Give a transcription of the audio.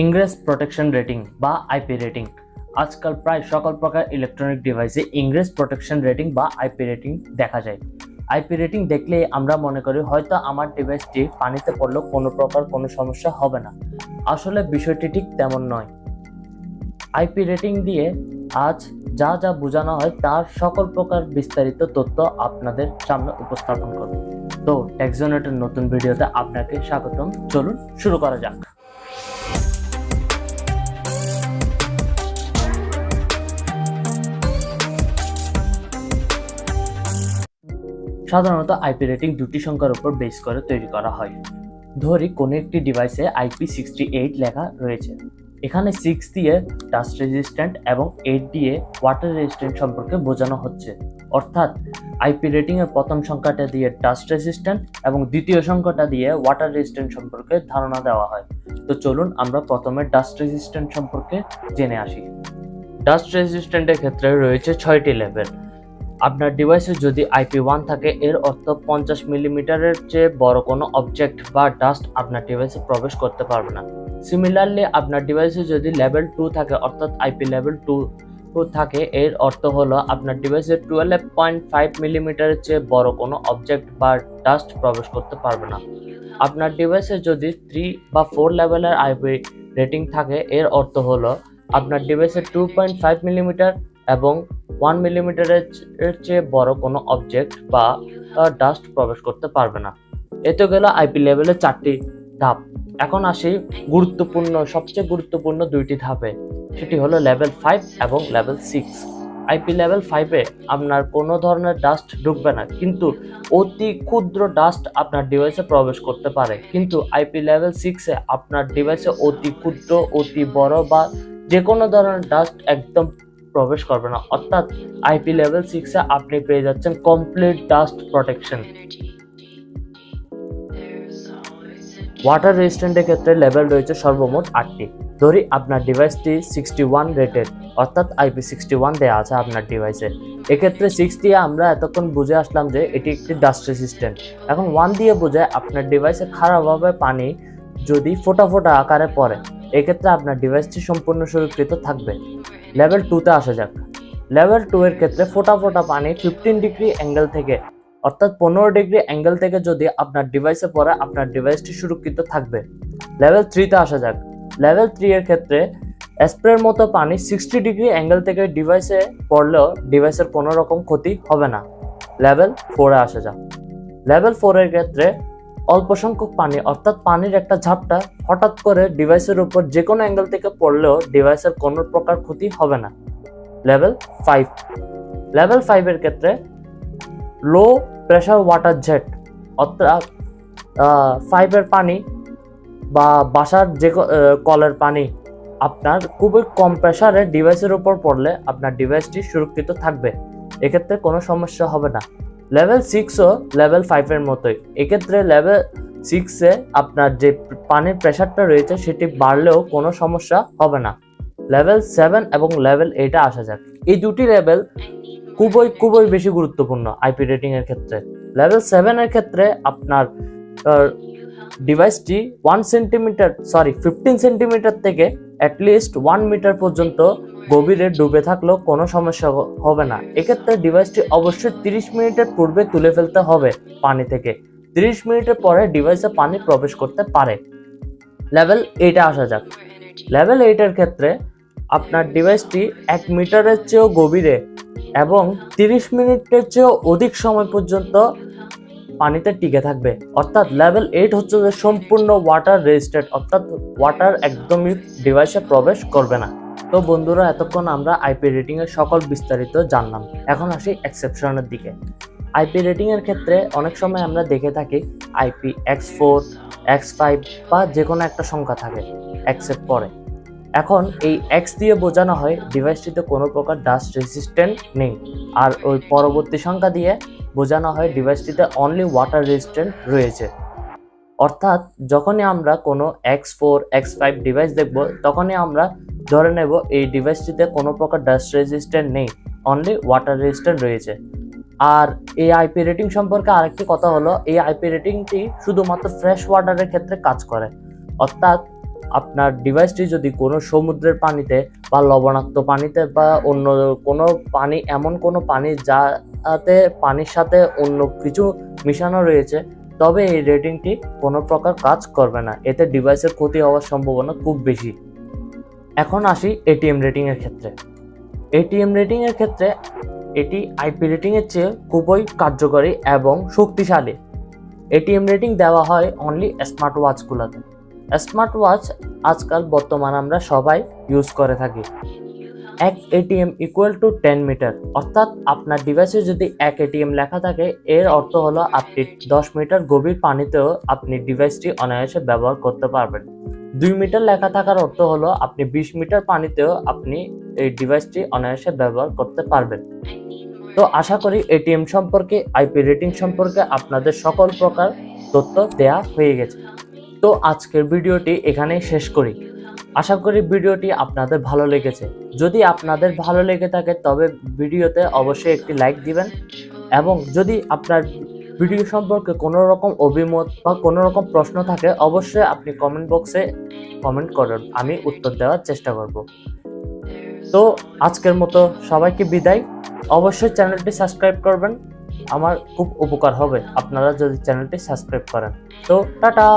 ইংরেজ protection rating বা IP rating. আজকাল প্রায় সকল প্রকার ইলেকট্রনিক ডিভাইসে ইংরেজ প্রোটেকশন রেটিং বা আইপি রেটিং দেখা যায়। আইপি রেটিং দেখলে আমরা মনে করি হয়তো আমার ডিভাইসটি পানিতে পড়লেও কোনো প্রকার কোনো সমস্যা হবে না। আসলে বিষয়টি ঠিক তেমন নয়। আইপি রেটিং দিয়ে আজ যা যা বোঝানো হয় তার সকল প্রকার বিস্তারিত তথ্য আপনাদের সামনে উপস্থাপন করব। তো টেকজোনেটের নতুন ভিডিওতে আপনাকে স্বাগতম। চলুন শুরু করা যাক। সাধারণত আইপি রেটিং দুটি সংখ্যার উপর বেস করে তৈরি করা হয়। ধরি কোনো একটি ডিভাইসে IP68 লেখা রয়েছে। এখানে 6 দিয়ে ডাস্ট রেজিস্ট্যান্ট এবং 8 দিয়ে ওয়াটার রেজিস্ট্যান্ট সম্পর্কে বোঝানো হচ্ছে। অর্থাৎ আইপি রেটিং এর প্রথম সংখ্যাটা দিয়ে ডাস্ট রেজিস্ট্যান্ট এবং দ্বিতীয় সংখ্যাটা দিয়ে ওয়াটার রেজিস্ট্যান্ট সম্পর্কে ধারণা দেওয়া হয়। তো চলুন আমরা প্রথমে ডাস্ট রেজিস্ট্যান্ট সম্পর্কে জেনে আসি। ডাস্ট রেজিস্ট্যান্টের ক্ষেত্রে রয়েছে 6টি লেভেল। আপনার ডিভাইসে যদি IP1 থাকে এর অর্থ 50 মিলিমিটারের চেয়ে বড় কোনো অবজেক্ট বা ডাস্ট আপনার ডিভাইসে প্রবেশ করতে পারবে না। সিমিলারলি আপনার ডিভাইসে যদি লেভেল 2 থাকে অর্থাৎ IP লেভেল 2 থাকে এর অর্থ হলো আপনার ডিভাইসে 12.5 মিলিমিটারের চেয়ে বড় কোনো অবজেক্ট বা ডাস্ট প্রবেশ করতে পারবে না। আপনার ডিভাইসে যদি 3 বা 4 লেভেলের আইপি রেটিং থাকে এর অর্থ হলো আপনার ডিভাইসে 2.5 মিলিমিটার এবং 1 মিলিমিটারের চেয়ে বড় কোনো অবজেক্ট বা ডাস্ট প্রবেশ করতে পারবে না। এতে গেল আইপি লেভেলের 4টি ধাপ। এখন আসি সবচেয়ে গুরুত্বপূর্ণ 2টি ধাপে। সেটি হলো লেভেল 5 এবং লেভেল 6। আইপি লেভেল 5-এ আপনার কোনো ধরনের ডাস্ট ঢুকবে না, কিন্তু অতি ক্ষুদ্র ডাস্ট আপনার ডিভাইসে প্রবেশ করতে পারে। কিন্তু আইপি লেভেল 6-এ আপনার ডিভাইসে অতি ক্ষুদ্র, অতি বড় বা যে কোনো ধরনের ডাস্ট একদম প্রবেশ করবে না। অর্থাৎ আইপি লেভেল 6-এ আপনি পেয়ে যাচ্ছেন কমপ্লিট ডাস্ট প্রোটেকশন। ওয়াটার রেজিস্ট্যান্টের ক্ষেত্রে লেভেল রয়েছে সর্বমোট 8টি। ধরি আপনার ডিভাইসটি 61 রেটেড, অর্থাৎ IP61 দেওয়া আছে আপনার ডিভাইসে। এক্ষেত্রে 6 দিয়ে আমরা এতক্ষণ বুঝে আসলাম যে এটি একটি ডাস্ট রেজিস্ট্যান্ট। এখন 1 দিয়ে বোঝায় আপনার ডিভাইসে খারাপভাবে পানি যদি ফোঁটা ফোঁটা আকারে পড়ে, এক্ষেত্রে আপনার ডিভাইসটি সম্পূর্ণ সুরক্ষিত থাকবে। লেভেল 2-তে আসা যাক। লেভেল 2 এর ক্ষেত্রে ফোঁটা ফোঁটা পানি 15 ডিগ্রি অ্যাঙ্গেল থেকে অর্থাৎ 15 ডিগ্রি অ্যাঙ্গেল থেকে যদি আপনার ডিভাইসে পড়ে আপনার ডিভাইসটি সুরক্ষিত থাকবে। লেভেল 3-তে আসা যাক। লেভেল 3 এর ক্ষেত্রে স্প্রের মতো পানি 60 ডিগ্রি অ্যাঙ্গেল থেকে ডিভাইসে পড়লেও ডিভাইসের কোনো রকম ক্ষতি হবে না। লেভেল 4-এ আসা যাক। লেভেল 4 এর ক্ষেত্রে অল্প সংখ্যক পানি অর্থাৎ পানির একটা ঝাপটা হঠাৎ করে ডিভাইসের উপর যে কোনো অ্যাঙ্গেল থেকে পড়লেও ডিভাইসের কোনো প্রকার ক্ষতি হবে না। লেভেল 5। লেভেল 5 এর ক্ষেত্রে লো প্রেসার ওয়াটার জেট অর্থাৎ 5 এর পানি বা বাসার যে কলের পানি আপনার খুবই কম প্রেসারে ডিভাইসের উপর পড়লে আপনার ডিভাইসটি সুরক্ষিত থাকবে। এক্ষেত্রে কোনো সমস্যা হবে না। লেভেল 6ও লেভেল 5 এর মতোই। এক্ষেত্রে লেভেল 6-এ আপনার যে পানির প্রেসারটা রয়েছে সেটি বাড়লেও কোনো সমস্যা হবে না। লেভেল 7 এবং লেভেল 8-এ আসা যাক। এই দুটি লেভেল খুবই বেশি গুরুত্বপূর্ণ আইপি রেটিং এর ক্ষেত্রে। লেভেল 7 এর ক্ষেত্রে আপনার ডিভাইসটি 15 সেন্টিমিটার থেকে অ্যাটলিস্ট 1 মিটার পর্যন্ত গভীরে ডুবে থাকলেও কোনো সমস্যা হবে না। এক্ষেত্রে ডিভাইসটি অবশ্যই 30 মিনিটের পূর্বে তুলে ফেলতে হবে পানি থেকে। 30 মিনিটের পরে ডিভাইসে পানি প্রবেশ করতে পারে। লেভেল 8-এ আসা যাক। লেভেল 8 এর ক্ষেত্রে আপনার ডিভাইসটি 1 মিটারের চেয়েও গভীরে এবং 30 মিনিটের চেয়েও অধিক সময় পর্যন্ত পানিতে টিকে থাকবে। অর্থাৎ লেভেল 8 হচ্ছে যে সম্পূর্ণ ওয়াটার রেজিস্ট্যান্ট, অর্থাৎ ওয়াটার একদমই ডিভাইসে প্রবেশ করবে না। তো বন্ধুরা, এতক্ষণ আমরা আইপি রেটিং এর সকল বিস্তারিত জানলাম। এখন আসি এক্সেপশনের দিকে। আইপি রেটিং এর ক্ষেত্রে অনেক সময় আমরা দেখে থাকি IPX4, X5 বা যে কোনো একটা সংখ্যা থাকে এক্সেপ্ট পরে। এখন এই X দিয়ে বোঝানো হয় ডিভাইসটিতে কোনো প্রকার ডাস্ট রেজিস্ট্যান্ট নেই, আর ওই পরবর্তী সংখ্যা দিয়ে বোঝানো হয় ডিভাইসটিতে অনলি ওয়াটার রেজিস্ট্যান্ট রয়েছে। অর্থাৎ যখনই আমরা কোনো X4, X5 ডিভাইস দেখব তখনই আমরা ধরে নেব এই ডিভাইসটিতে কোনো প্রকার ডাস্ট রেজিস্ট্যান্ট নেই, অনলি ওয়াটার রেজিস্ট্যান্ট রয়েছে। আর এই আইপি রেটিং সম্পর্কে আরেকটি কথা হলো, এই আইপি রেটিংটি শুধুমাত্র ফ্রেশ ওয়াটারের ক্ষেত্রে কাজ করে। অর্থাৎ আপনার ডিভাইসটি যদি কোনো সমুদ্রের পানিতে বা লবণাক্ত পানিতে বা অন্য কোনো পানি, এমন কোনো পানি যাতে পানির সাথে অন্য কিছু মিশানো রয়েছে, তবে এই রেটিংটি কোনো প্রকার কাজ করবে না। এতে ডিভাইসের ক্ষতি হওয়ার সম্ভাবনা খুব বেশি। এখন আসি এটিএম রেটিংয়ের ক্ষেত্রে। এটিএম রেটিংয়ের ক্ষেত্রে এটি আইপি রেটিংয়ের চেয়ে খুবই কার্যকরী এবং শক্তিশালী। এটিএম রেটিং দেওয়া হয় অনলি স্মার্ট ওয়াচগুলোতে। স্মার্ট ওয়াচ আজকাল বর্তমানে আমরা সবাই ইউজ করে থাকি। এক এটিএম ইকুয়াল টু 10 মিটার, অর্থাৎ আপনার ডিভাইসে যদি এক এটিএম লেখা থাকে, এর অর্থ হলো আপনি 10 মিটার গভীর পানিতেও আপনি ডিভাইসটি অনায়াসে ব্যবহার করতে পারবেন। 2 মিটার লেখা থাকার অর্থ হলো আপনি 20 মিটার পানিতেও আপনি এই ডিভাইসটি অনায়াসে ব্যবহার করতে পারবেন। তো আশা করি এটিএম সম্পর্কে, আইপি রেটিং সম্পর্কে আপনাদের সকল প্রকার তথ্য দেয়া হয়ে গেছে। তো আজকের ভিডিওটি এখানেই শেষ করি। আশা করি ভিডিওটি আপনাদের ভালো লেগেছে। যদি আপনাদের ভালো লেগে থাকে তবে ভিডিওতে অবশ্যই একটি লাইক দিবেন, এবং যদি আপনার ভিডিও সম্পর্কে কোনো রকম অভিমত বা কোনো রকম প্রশ্ন থাকে অবশ্যই আপনি কমেন্ট বক্সে কমেন্ট করুন, আমি উত্তর দেওয়ার চেষ্টা করব। তো আজকের মতো সবাইকে বিদায়। অবশ্যই চ্যানেলটি সাবস্ক্রাইব করবেন, আমার খুব উপকার হবে আপনারা যদি চ্যানেলটি সাবস্ক্রাইব করেন। তো টাটা।